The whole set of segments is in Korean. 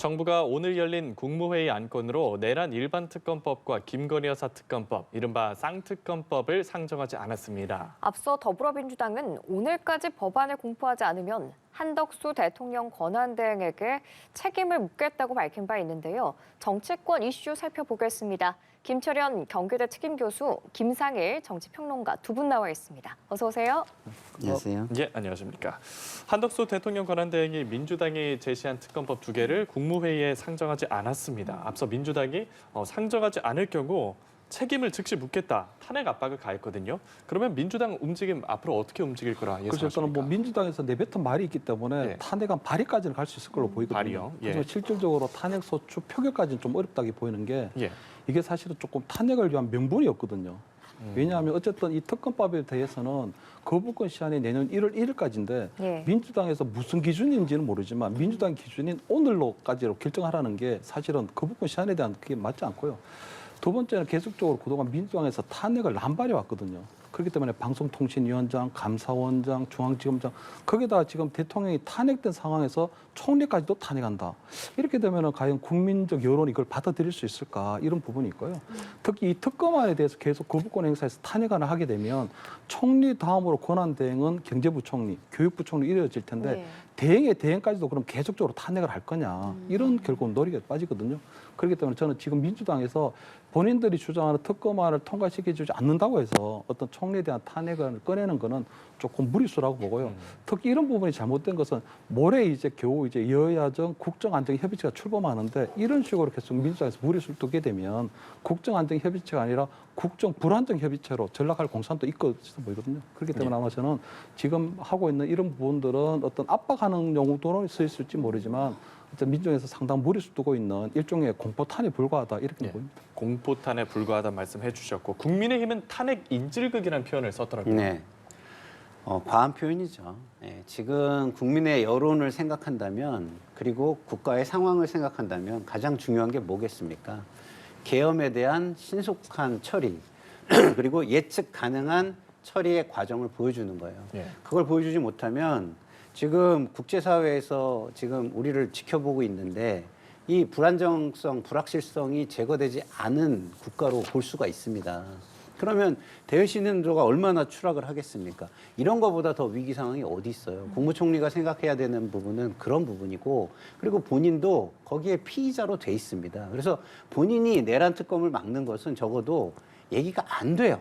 정부가 오늘 열린 국무회의 안건으로 내란 일반특검법과 김건희 여사 특검법, 이른바 쌍특검법을 상정하지 않았습니다. 앞서 더불어민주당은 오늘까지 법안을 공포하지 않으면 한덕수 대통령 권한대행에게 책임을 묻겠다고 밝힌 바 있는데요. 정치권 이슈 살펴보겠습니다. 김철현 경기대 특임교수, 김상일 정치평론가 두 분 나와 있습니다. 어서 오세요. 안녕하세요. 예, 안녕하십니까. 한덕수 대통령 권한대행이 민주당이 제시한 특검법 2개를 국무회의에 상정하지 않았습니다. 앞서 민주당이 상정하지 않을 경우 책임을 즉시 묻겠다, 탄핵 압박을 가했거든요. 그러면 민주당 움직임 앞으로 어떻게 움직일 거라 예상하십니까? 그래서 저는 민주당에서 내뱉은 말이 있기 때문에 네. 탄핵안 발의까지는 갈 수 있을 걸로 보이거든요. 발의요? 예. 그래서 실질적으로 탄핵 소추 표결까지는 좀 어렵다고 보이는 게 예. 이게 사실은 조금 탄핵을 위한 명분이 없거든요. 왜냐하면 어쨌든 이 특검법에 대해서는 거부권 시한이 내년 1월 1일까지인데 예. 민주당에서 무슨 기준인지는 모르지만 민주당 기준인 오늘로까지로 결정하라는 게 사실은 거부권 시한에 대한 그게 맞지 않고요. 두 번째는 계속적으로 그동안 민주당에서 탄핵을 남발해 왔거든요. 그렇기 때문에 방송통신위원장, 감사원장, 중앙지검장 거기다 지금 대통령이 탄핵된 상황에서 총리까지도 탄핵한다. 이렇게 되면 과연 국민적 여론이 이걸 받아들일 수 있을까 이런 부분이 있고요. 특히 이 특검안에 대해서 계속 거부권 행사에서 탄핵안을 하게 되면 총리 다음으로 권한대행은 경제부총리, 교육부총리 이루어질 텐데 네. 대행의 대행까지도 그럼 계속적으로 탄핵을 할 거냐 이런 결국 논의가 빠지거든요. 그렇기 때문에 저는 지금 민주당에서 본인들이 주장하는 특검안을 통과시켜주지 않는다고 해서 어떤 총리에 대한 탄핵을 꺼내는 거는 조금 무리수라고 보고요. 특히 이런 부분이 잘못된 것은 모레 이제 겨우 이제 여야정 국정안정협의체가 출범하는데 이런 식으로 계속 민주당에서 무리수를 두게 되면 국정안정협의체가 아니라 국정불안정협의체로 전락할 공산도 있고 보이거든요. 그렇기 때문에 아마 저는 지금 하고 있는 이런 부분들은 어떤 압박하는 용도로 쓰일 수 있을지 모르지만 민주당에서 상당 무리수 두고 있는 일종의 공포탄에 불과하다 이렇게 예. 보입니다. 공포탄에 불과하다는 말씀해 주셨고 국민의힘은 탄핵 인질극이라는 표현을 썼더라고요. 네. 과한 표현이죠. 네, 지금 국민의 여론을 생각한다면 그리고 국가의 상황을 생각한다면 가장 중요한 게 뭐겠습니까? 계엄에 대한 신속한 처리 그리고 예측 가능한 처리의 과정을 보여주는 거예요. 예. 그걸 보여주지 못하면 지금 국제사회에서 지금 우리를 지켜보고 있는데 이 불안정성, 불확실성이 제거되지 않은 국가로 볼 수가 있습니다. 그러면 대외신뢰도가 얼마나 추락을 하겠습니까? 이런 거보다 더 위기 상황이 어디 있어요? 국무총리가 생각해야 되는 부분은 그런 부분이고 그리고 본인도 거기에 피의자로 돼 있습니다. 그래서 본인이 내란 특검을 막는 것은 적어도 얘기가 안 돼요.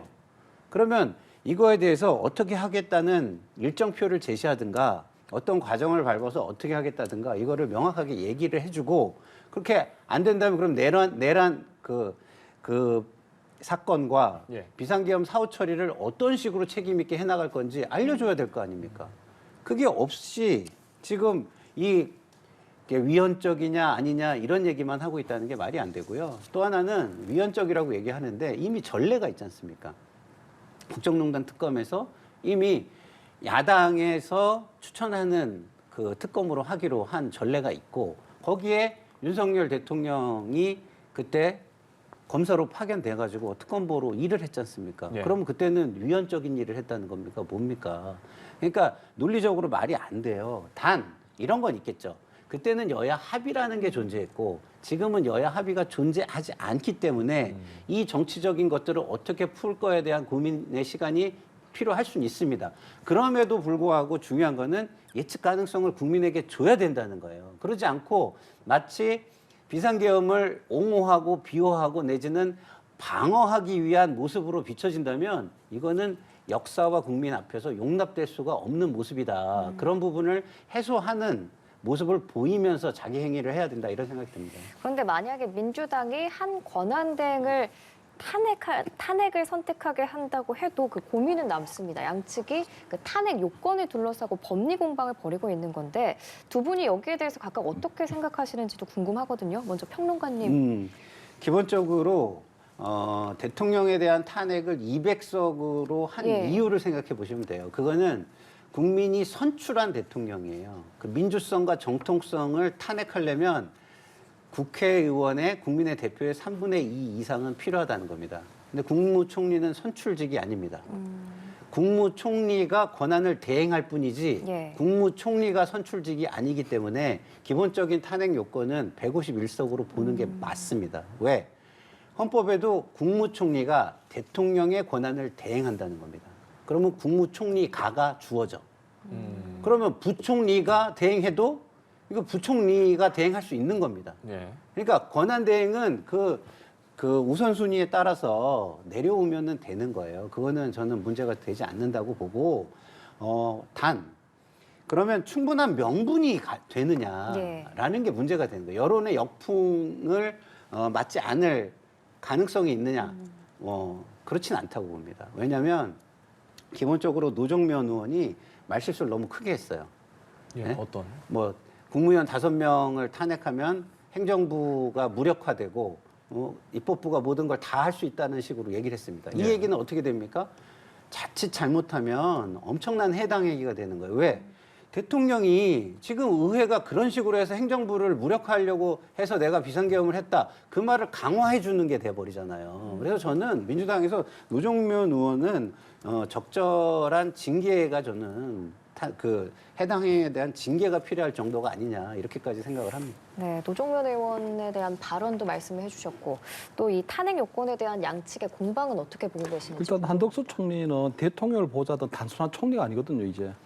그러면 이거에 대해서 어떻게 하겠다는 일정표를 제시하든가 어떤 과정을 밟아서 어떻게 하겠다든가 이거를 명확하게 얘기를 해주고 그렇게 안 된다면 그럼 내란 그 사건과 예. 비상계엄 사후 처리를 어떤 식으로 책임 있게 해나갈 건지 알려줘야 될 거 아닙니까? 그게 없이 지금 이 위헌적이냐 아니냐 이런 얘기만 하고 있다는 게 말이 안 되고요. 또 하나는 위헌적이라고 얘기하는데 이미 전례가 있지 않습니까? 국정농단 특검에서 이미 야당에서 추천하는 그 특검으로 하기로 한 전례가 있고 거기에 윤석열 대통령이 그때 검사로 파견돼가지고 특검보로 일을 했지 않습니까? 예. 그럼 그때는 위헌적인 일을 했다는 겁니까? 뭡니까? 그러니까 논리적으로 말이 안 돼요. 단 이런 건 있겠죠. 그때는 여야 합의라는 게 존재했고 지금은 여야 합의가 존재하지 않기 때문에 이 정치적인 것들을 어떻게 풀 거에 대한 고민의 시간이 필요할 수는 있습니다. 그럼에도 불구하고 중요한 거는 예측 가능성을 국민에게 줘야 된다는 거예요. 그러지 않고 마치 비상계엄을 옹호하고 비호하고 내지는 방어하기 위한 모습으로 비춰진다면 이거는 역사와 국민 앞에서 용납될 수가 없는 모습이다. 그런 부분을 해소하는 모습을 보이면서 자기 행위를 해야 된다 이런 생각이 듭니다. 그런데 만약에 민주당이 한 권한대행을 탄핵을 선택하게 한다고 해도 그 고민은 남습니다. 양측이 그 탄핵 요건을 둘러싸고 법리 공방을 벌이고 있는 건데 두 분이 여기에 대해서 각각 어떻게 생각하시는지도 궁금하거든요. 먼저 평론가님. 기본적으로 대통령에 대한 탄핵을 200석으로 한 예. 이유를 생각해 보시면 돼요. 그거는 국민이 선출한 대통령이에요. 그 민주성과 정통성을 탄핵하려면 국회의원의 국민의 대표의 3분의 2 이상은 필요하다는 겁니다. 근데 국무총리는 선출직이 아닙니다. 국무총리가 권한을 대행할 뿐이지 예. 국무총리가 선출직이 아니기 때문에 기본적인 탄핵 요건은 151석으로 보는 게 맞습니다. 왜? 헌법에도 국무총리가 대통령의 권한을 대행한다는 겁니다. 그러면 국무총리가가 주어져. 그러면 부총리가 대행해도 이거 부총리가 대행할 수 있는 겁니다. 예. 그러니까 권한 대행은 그 우선순위에 따라서 내려오면은 되는 거예요. 그거는 저는 문제가 되지 않는다고 보고, 단, 그러면 충분한 명분이 되느냐라는 게 문제가 되는 거예요. 여론의 역풍을 맞지 않을 가능성이 있느냐? 그렇진 않다고 봅니다. 왜냐하면 기본적으로 노정면 의원이 말실수를 너무 크게 했어요. 예. 네? 어떤? 뭐 국무위원 5명을 탄핵하면 행정부가 무력화되고 입법부가 모든 걸 다 할 수 있다는 식으로 얘기를 했습니다. 이 예. 얘기는 어떻게 됩니까? 자칫 잘못하면 엄청난 해당 얘기가 되는 거예요. 왜? 대통령이 지금 의회가 그런 식으로 해서 행정부를 무력화하려고 해서 내가 비상계엄을 했다. 그 말을 강화해 주는 게 돼버리잖아요. 그래서 저는 민주당에서 노정면 의원은 적절한 징계가 저는 해당 행위에 대한 징계가 필요할 정도가 아니냐 이렇게까지 생각을 합니다. 네, 노정면 의원에 대한 발언도 말씀을 해주셨고 또 이 탄핵 요건에 대한 양측의 공방은 어떻게 보고 계시는지. 일단 한덕수 총리는 대통령을 보좌하던 단순한 총리가 아니거든요.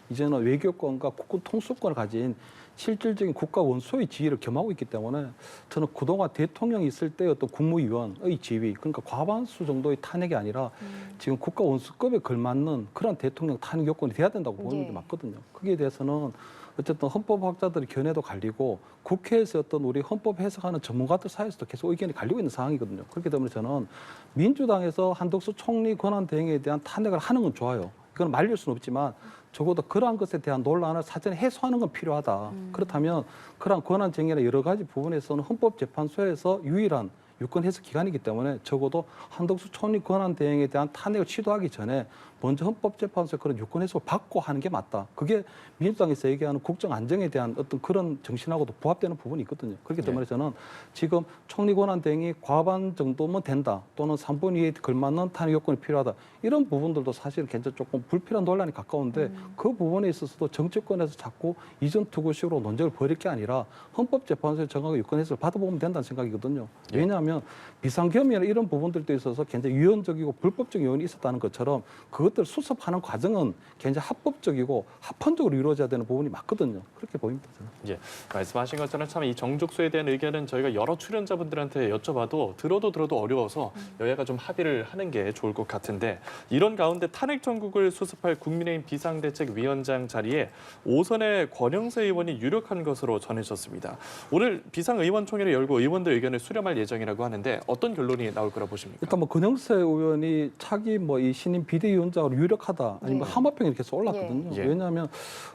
이제는 외교권과 국군 통수권을 가진 실질적인 국가 원수의 지위를 겸하고 있기 때문에 저는 그동안 대통령이 있을 때 어떤 국무위원의 지위, 그러니까 과반수 정도의 탄핵이 아니라 지금 국가 원수급에 걸맞는 그런 대통령 탄핵 요건이 돼야 된다고 보는 게 맞거든요. 거기에 대해서는 어쨌든 헌법학자들의 견해도 갈리고 국회에서 어떤 우리 헌법 해석하는 전문가들 사이에서도 계속 의견이 갈리고 있는 상황이거든요. 그렇기 때문에 저는 민주당에서 한덕수 총리 권한 대행에 대한 탄핵을 하는 건 좋아요. 이건 말릴 수는 없지만 적어도 그러한 것에 대한 논란을 사전에 해소하는 건 필요하다. 그렇다면 그러한 권한쟁의나 여러 가지 부분에서는 헌법재판소에서 유일한 유권 해석 기관이기 때문에 적어도 한덕수 총리 권한 대행에 대한 탄핵을 시도하기 전에 먼저 헌법재판소에 그런 유권 해석을 받고 하는 게 맞다. 그게 민주당에서 얘기하는 국정 안정에 대한 어떤 그런 정신하고도 부합되는 부분이 있거든요. 그렇기 때문에 저는 지금 총리 권한 대행이 과반 정도면 된다. 또는 3분의 2에 걸맞는 탄핵 요건이 필요하다. 이런 부분들도 사실 굉장히 조금 불필요한 논란이 가까운데 그 부분에 있어서도 정치권에서 자꾸 이전 투구식으로 논쟁을 벌일 게 아니라 헌법재판소에 정하고 유권 해석을 받아보면 된다는 생각이거든요. 왜냐하면 비상계엄이나 이런 부분들도 있어서 굉장히 유연적이고 불법적 요인이 있었다는 것처럼 그것들을 수습하는 과정은 굉장히 합법적이고 합헌적으로 이루어져야 되는 부분이 맞거든요. 그렇게 보입니다. 저는. 예, 말씀하신 것처럼 참 이 정족수에 대한 의견은 저희가 여러 출연자분들한테 여쭤봐도 들어도 어려워서 여야가 좀 합의를 하는 게 좋을 것 같은데 이런 가운데 탄핵 정국을 수습할 국민의힘 비상대책위원장 자리에 오선의 권영세 의원이 유력한 것으로 전해졌습니다. 오늘 비상의원총회를 열고 의원들 의견을 수렴할 예정이라고 하는데 어떤 결론이 나올 거라 보십니까? 일단 뭐 권영세 의원이 차기 뭐 이 신임 비대위원장으로 유력하다 아니면 하마평이 이렇게 해서 올랐거든요. 예. 왜냐하면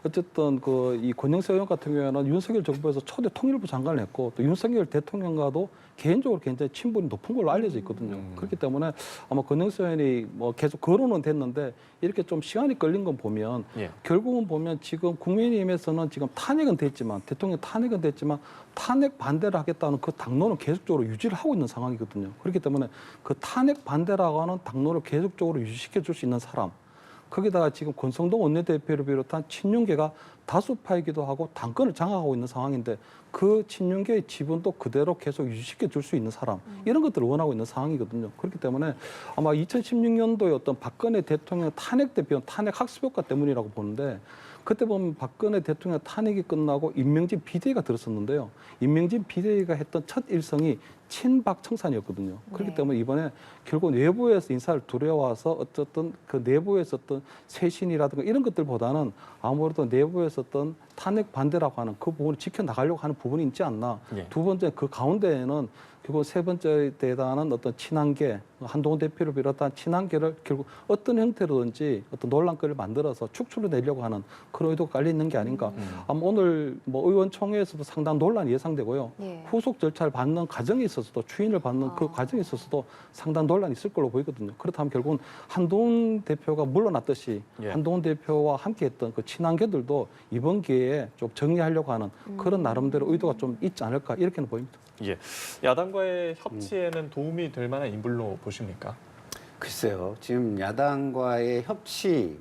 어쨌든 이 권영세 의원 같은 경우에는 윤석열 정부에서 초대 통일부 장관을 했고 또 윤석열 대통령과도 개인적으로 굉장히 친분이 높은 걸로 알려져 있거든요. 그렇기 때문에 아마 권영세 의원이 뭐 계속 거론은 됐는데 이렇게 좀 시간이 걸린 건 보면 결국은 보면 지금 국민의힘에서는 지금 탄핵은 됐지만 대통령 탄핵은 됐지만 탄핵 반대를 하겠다는 그 당론은 계속적으로 유지를 하고 있는 상황이거든요. 그렇기 때문에 그 탄핵 반대라고 하는 당론을 계속적으로 유지시켜 줄 수 있는 사람 거기다가 지금 권성동 원내대표를 비롯한 친윤계가 다수파이기도 하고 당권을 장악하고 있는 상황인데 그 친윤계의 지분도 그대로 계속 유지시켜 줄 수 있는 사람 이런 것들을 원하고 있는 상황이거든요. 그렇기 때문에 아마 2016년도에 어떤 박근혜 대통령 탄핵 대표 탄핵 학습 효과 때문이라고 보는데 그때 보면 박근혜 대통령 탄핵이 끝나고 임명진 비대위가 들었었는데요. 임명진 비대위가 했던 첫 일성이 친박 청산이었거든요. 그렇기 때문에 이번에 결국 내부에서 인사를 두려워서 어쨌든 그 내부에서 어떤 쇄신이라든가 이런 것들보다는 아무래도 내부에서 어떤 탄핵 반대라고 하는 그 부분을 지켜나가려고 하는 부분이 있지 않나. 두 번째 그 가운데에는 결국 세 번째 대단한 어떤 친한계, 한동훈 대표를 비롯한 친한계를 결국 어떤 형태로든지 어떤 논란거리를 만들어서 축출해내려고 하는 그런 의도가 깔려 있는 게 아닌가. 아마 오늘 뭐 의원총회에서도 상당한 논란이 예상되고요. 후속 절차를 받는 과정에 있어서도 추인을 받는 그 과정에 있어서도 상당한 논란이 있을 걸로 보이거든요. 그렇다면 결국은 한동훈 대표가 물러났듯이 한동훈 대표와 함께했던 그 친한계들도 이번 기회에 좀 정리하려고 하는 그런 나름대로 의도가 좀 있지 않을까 이렇게는 보입니다. 예, 야당과의 협치에는 도움이 될 만한 인물로 보십니까? 글쎄요. 지금 야당과의 협치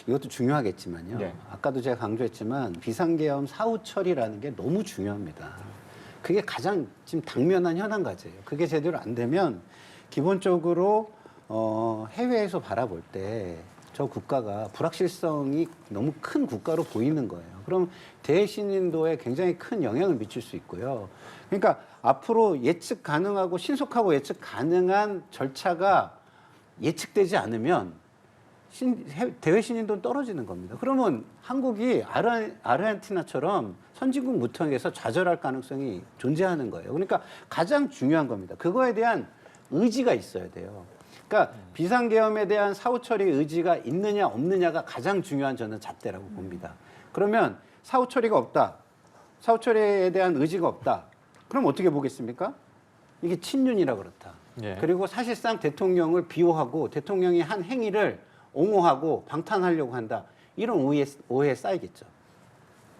이것도 중요하겠지만요. 네. 아까도 제가 강조했지만 비상계엄 사후 처리라는 게 너무 중요합니다. 그게 가장 지금 당면한 현안 과제예요. 그게 제대로 안 되면 기본적으로 해외에서 바라볼 때 저 국가가 불확실성이 너무 큰 국가로 보이는 거예요. 그럼 대신인도에 굉장히 큰 영향을 미칠 수 있고요. 그러니까 앞으로 예측 가능하고 신속하고 예측 가능한 절차가 예측되지 않으면 대외 신인도는 떨어지는 겁니다. 그러면 한국이 아르헨티나처럼 선진국 무턱에서 좌절할 가능성이 존재하는 거예요. 그러니까 가장 중요한 겁니다. 그거에 대한 의지가 있어야 돼요. 그러니까 비상계엄에 대한 사후 처리 의지가 있느냐 없느냐가 가장 중요한 저는 잣대라고 봅니다. 그러면 사후 처리가 없다. 사후 처리에 대한 의지가 없다. 그럼 어떻게 보겠습니까? 이게 친윤이라 그렇다. 예. 그리고 사실상 대통령을 비호하고 대통령이 한 행위를 옹호하고 방탄하려고 한다. 이런 오해에 쌓이겠죠.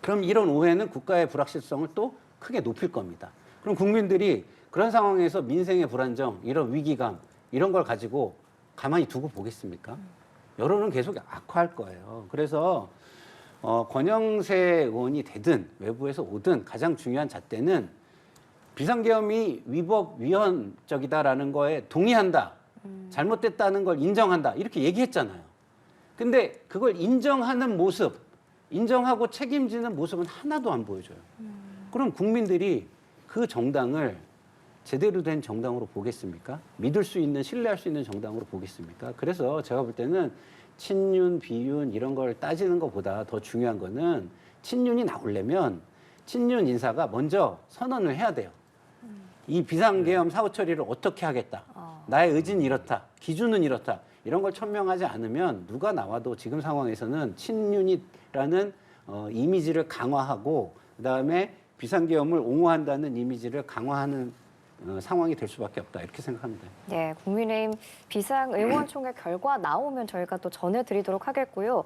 그럼 이런 오해는 국가의 불확실성을 또 크게 높일 겁니다. 그럼 국민들이 그런 상황에서 민생의 불안정, 이런 위기감, 이런 걸 가지고 가만히 두고 보겠습니까? 여론은 계속 악화할 거예요. 그래서 권영세 의원이 되든 외부에서 오든 가장 중요한 잣대는 비상계엄이 위헌적이다라는 거에 동의한다. 잘못됐다는 걸 인정한다. 이렇게 얘기했잖아요. 근데 그걸 인정하는 모습, 인정하고 책임지는 모습은 하나도 안 보여줘요. 그럼 국민들이 그 정당을 제대로 된 정당으로 보겠습니까? 믿을 수 있는, 신뢰할 수 있는 정당으로 보겠습니까? 그래서 제가 볼 때는 친윤, 비윤 이런 걸 따지는 것보다 더 중요한 거는 친윤이 나오려면 친윤 인사가 먼저 선언을 해야 돼요. 이 비상계엄 사후 처리를 어떻게 하겠다. 나의 의지는 이렇다. 기준은 이렇다. 이런 걸 천명하지 않으면 누가 나와도 지금 상황에서는 친윤이라는 이미지를 강화하고 그다음에 비상계엄을 옹호한다는 이미지를 강화하는 상황이 될 수밖에 없다. 이렇게 생각합니다. 네, 국민의힘 비상의원총회 결과 나오면 저희가 또 전해드리도록 하겠고요.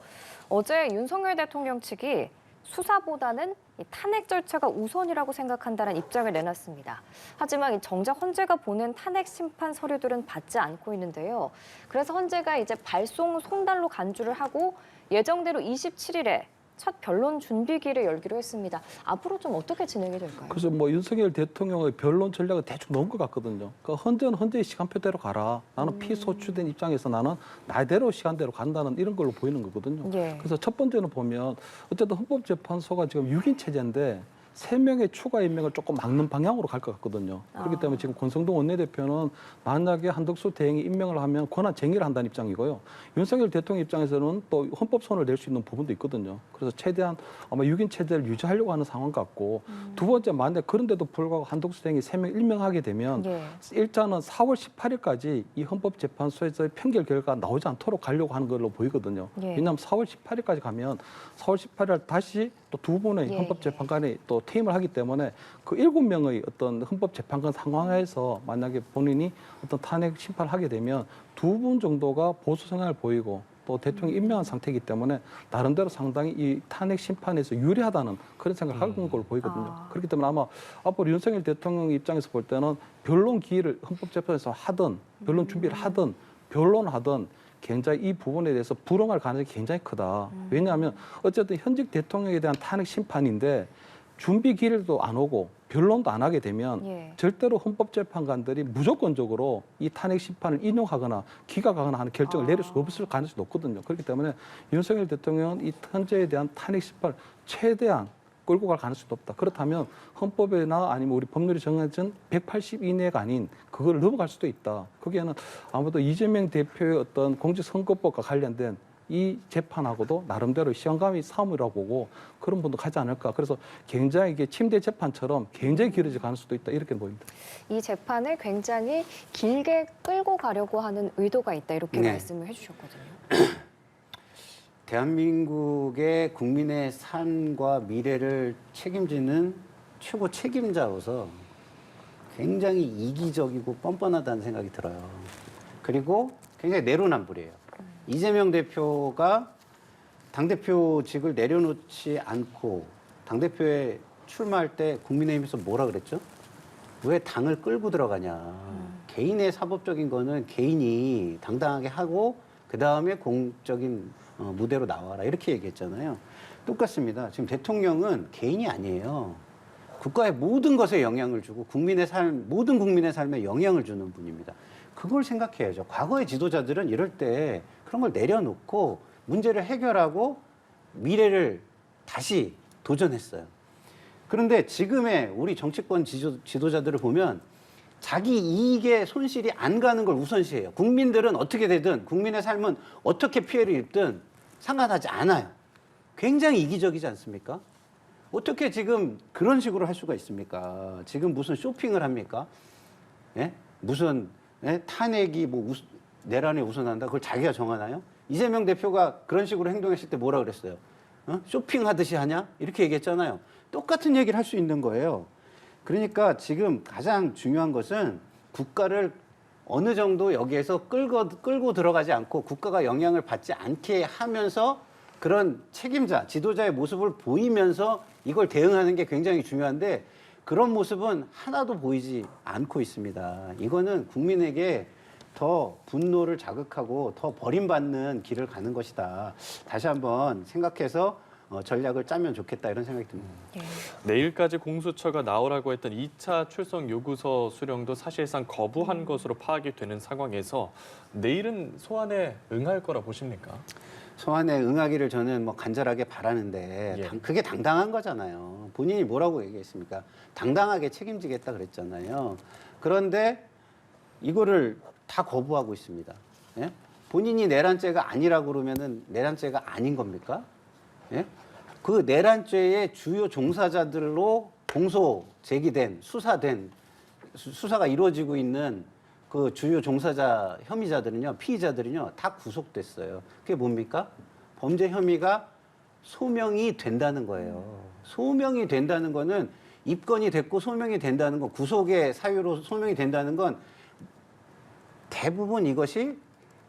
어제 윤석열 대통령 측이 수사보다는 이 탄핵 절차가 우선이라고 생각한다는 입장을 내놨습니다. 하지만 이 정작 헌재가 보낸 탄핵 심판 서류들은 받지 않고 있는데요. 그래서 헌재가 이제 발송 송달로 간주를 하고 예정대로 27일에 첫 변론 준비기를 열기로 했습니다. 앞으로 좀 어떻게 진행이 될까요? 그래서 뭐 윤석열 대통령의 변론 전략을 대충 넣은 것 같거든요. 그러니까 헌재는 헌재의 시간표대로 가라. 나는 피소추된 입장에서 나는 나대로 시간대로 간다는 이런 걸로 보이는 거거든요. 예. 그래서 첫 번째는 보면 어쨌든 헌법재판소가 지금 6인 체제인데 3명의 추가 임명을 조금 막는 방향으로 갈 것 같거든요. 그렇기 때문에 지금 권성동 원내대표는 만약에 한덕수 대행이 임명을 하면 권한 쟁의를 한다는 입장이고요. 윤석열 대통령 입장에서는 또 헌법소원을 낼 수 있는 부분도 있거든요. 그래서 최대한 아마 6인 체제를 유지하려고 하는 상황 같고 두 번째 만약 그런데도 불구하고 한덕수 대행이 3명 임명하게 되면 예. 일단은 4월 18일까지 이 헌법재판소에서의 판결 결과가 나오지 않도록 가려고 하는 걸로 보이거든요. 예. 왜냐하면 4월 18일까지 가면 4월 18일 다시 또 두 분의 예, 헌법재판관이 또 퇴임을 하기 때문에 그 7명의 어떤 헌법재판관 상황에서 만약에 본인이 어떤 탄핵 심판을 하게 되면 두 분 정도가 보수 성향을 보이고 또 대통령이 임명한 상태이기 때문에 나름대로 상당히 이 탄핵 심판에서 유리하다는 그런 생각을 하는 걸로 보이거든요. 그렇기 때문에 아마 앞으로 윤석열 대통령 입장에서 볼 때는 변론 기일을 헌법재판에서 하든 변론 준비를 하든 변론하든 굉장히 이 부분에 대해서 불응할 가능성이 굉장히 크다. 왜냐하면 어쨌든 현직 대통령에 대한 탄핵 심판인데 준비 기일도 안 오고 변론도 안 하게 되면 예. 절대로 헌법재판관들이 무조건적으로 이 탄핵 심판을 인용하거나 기각하거나 하는 결정을 내릴 수 없을 가능성이 높거든요. 그렇기 때문에 윤석열 대통령은 이 헌재에 대한 탄핵 심판을 최대한 끌고 갈 가능성이 높다. 그렇다면 헌법이나 아니면 우리 법률이 정해진 180 이내가 아닌 그걸 넘어갈 수도 있다. 거기에는 아무래도 이재명 대표의 어떤 공직선거법과 관련된 이 재판하고도 나름대로 시험감이 싸움이라고 보고 그런 분도 가지 않을까. 그래서 굉장히 이게 침대 재판처럼 굉장히 길어질 가능성도 있다. 이렇게 보입니다. 이 재판을 굉장히 길게 끌고 가려고 하는 의도가 있다. 이렇게 네. 말씀을 해주셨거든요. 대한민국의 국민의 삶과 미래를 책임지는 최고 책임자로서 굉장히 이기적이고 뻔뻔하다는 생각이 들어요. 그리고 굉장히 내로남불이에요. 이재명 대표가 당대표직을 내려놓지 않고 당대표에 출마할 때 국민의힘에서 뭐라 그랬죠? 왜 당을 끌고 들어가냐. 개인의 사법적인 거는 개인이 당당하게 하고 그 다음에 공적인 무대로 나와라 이렇게 얘기했잖아요. 똑같습니다. 지금 대통령은 개인이 아니에요. 국가의 모든 것에 영향을 주고 모든 국민의 삶에 영향을 주는 분입니다. 그걸 생각해야죠. 과거의 지도자들은 이럴 때 그런 걸 내려놓고 문제를 해결하고 미래를 다시 도전했어요. 그런데 지금의 우리 정치권 지도자들을 보면 자기 이익에 손실이 안 가는 걸 우선시해요. 국민들은 어떻게 되든 국민의 삶은 어떻게 피해를 입든 상관하지 않아요. 굉장히 이기적이지 않습니까? 어떻게 지금 그런 식으로 할 수가 있습니까? 지금 무슨 쇼핑을 합니까? 예? 무슨 탄핵이 내란에 우선한다? 그걸 자기가 정하나요? 이재명 대표가 그런 식으로 행동했을 때 뭐라 그랬어요? 쇼핑하듯이 하냐? 이렇게 얘기했잖아요. 똑같은 얘기를 할 수 있는 거예요. 그러니까 지금 가장 중요한 것은 국가를 어느 정도 여기에서 끌고 들어가지 않고 국가가 영향을 받지 않게 하면서 그런 책임자, 지도자의 모습을 보이면서 이걸 대응하는 게 굉장히 중요한데 그런 모습은 하나도 보이지 않고 있습니다. 이거는 국민에게 더 분노를 자극하고 더 버림받는 길을 가는 것이다. 다시 한번 생각해서 전략을 짜면 좋겠다 이런 생각이 듭니다. 내일까지 공수처가 나오라고 했던 2차 출석 요구서 수령도 사실상 거부한 것으로 파악이 되는 상황에서 내일은 소환에 응할 거라 보십니까? 소환에 응하기를 저는 간절하게 바라는데 예. 그게 당당한 거잖아요. 본인이 뭐라고 얘기했습니까? 당당하게 책임지겠다 그랬잖아요. 그런데 이거를 다 거부하고 있습니다. 예? 본인이 내란죄가 아니라고 그러면은 내란죄가 아닌 겁니까? 예? 그 내란죄의 주요 종사자들로 공소 제기된 수사가 이루어지고 있는 그 주요 종사자 혐의자들은요, 피의자들은요, 다 구속됐어요. 그게 뭡니까? 범죄 혐의가 소명이 된다는 거예요. 소명이 된다는 거는 입건이 됐고 소명이 된다는 건 구속의 사유로 소명이 된다는 건 대부분 이것이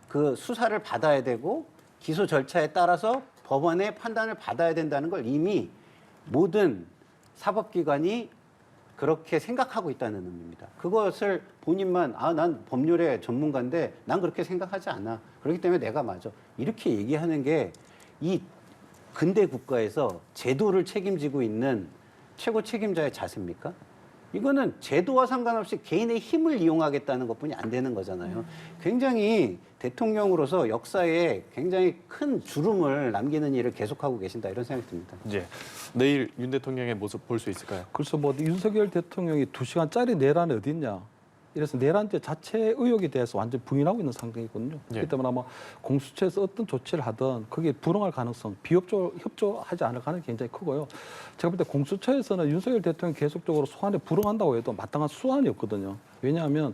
그 수사를 받아야 되고 기소 절차에 따라서 법원의 판단을 받아야 된다는 걸 이미 모든 사법기관이 그렇게 생각하고 있다는 의미입니다. 그것을 본인만 난 법률의 전문가인데 난 그렇게 생각하지 않아. 그렇기 때문에 내가 맞아. 이렇게 얘기하는 게 이 근대 국가에서 제도를 책임지고 있는 최고 책임자의 자세입니까? 이거는 제도와 상관없이 개인의 힘을 이용하겠다는 것뿐이 안 되는 거잖아요. 굉장히 대통령으로서 역사에 굉장히 큰 주름을 남기는 일을 계속하고 계신다 이런 생각이 듭니다. 예. 내일 윤 대통령의 모습 볼 수 있을까요? 그래서 윤석열 대통령이 2시간짜리 내란이 어디 있냐. 이래서 내란죄 자체 의혹에 대해서 완전 부인하고 있는 상황이거든요. 예. 그렇기 때문에 아마 공수처에서 어떤 조치를 하든 거기에 불응할 가능성, 협조하지 않을 가능성이 굉장히 크고요. 제가 볼 때 공수처에서는 윤석열 대통령이 계속적으로 소환에 불응한다고 해도 마땅한 수단이 없거든요. 왜냐하면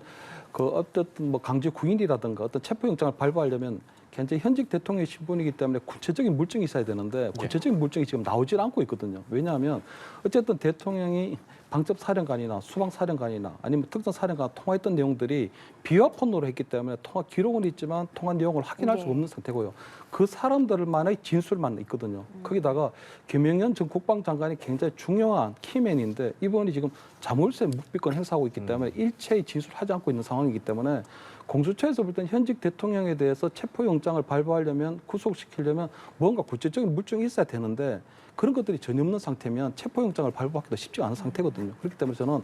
어쨌든 강제 구인이라든가 어떤 체포영장을 발부하려면 현재 현직 대통령의 신분이기 때문에 구체적인 물증이 있어야 되는데 구체적인 물증이 지금 나오질 않고 있거든요. 왜냐하면 어쨌든 대통령이 방첩사령관이나 수방사령관이나 아니면 특전사령관 통화했던 내용들이 비화폰으로 했기 때문에 통화 기록은 있지만 통화 내용을 확인할 수가 없는 상태고요. 그 사람들만의 진술만 있거든요. 거기다가 김영현 전 국방장관이 굉장히 중요한 키맨인데 이분이 지금 자물쇠 묵비권 행사하고 있기 때문에 일체의 진술하지 않고 있는 상황이기 때문에 공수처에서 볼 때는 현직 대통령에 대해서 체포영장을 발부하려면 구속시키려면 뭔가 구체적인 물증이 있어야 되는데 그런 것들이 전혀 없는 상태면 체포영장을 발부하기도 쉽지 않은 상태거든요. 그렇기 때문에 저는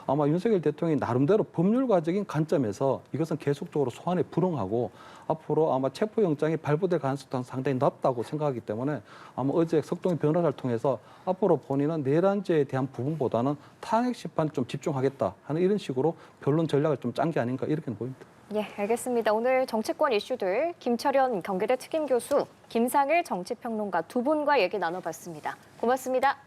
아마 윤석열 대통령이 나름대로 법률가적인 관점에서 이것은 계속적으로 소환에 불응하고 앞으로 아마 체포영장이 발부될 가능성도 상당히 낮다고 생각하기 때문에 아마 어제 석동희 변호사를 통해서 앞으로 본인은 내란죄에 대한 부분보다는 탄핵 심판에 좀 집중하겠다 하는 이런 식으로 변론 전략을 좀 짠 게 아닌가 이렇게 보입니다. 예, 알겠습니다. 오늘 정치권 이슈들 김철현 경기대 특임 교수, 김상일 정치평론가 두 분과 얘기 나눠봤습니다. 고맙습니다.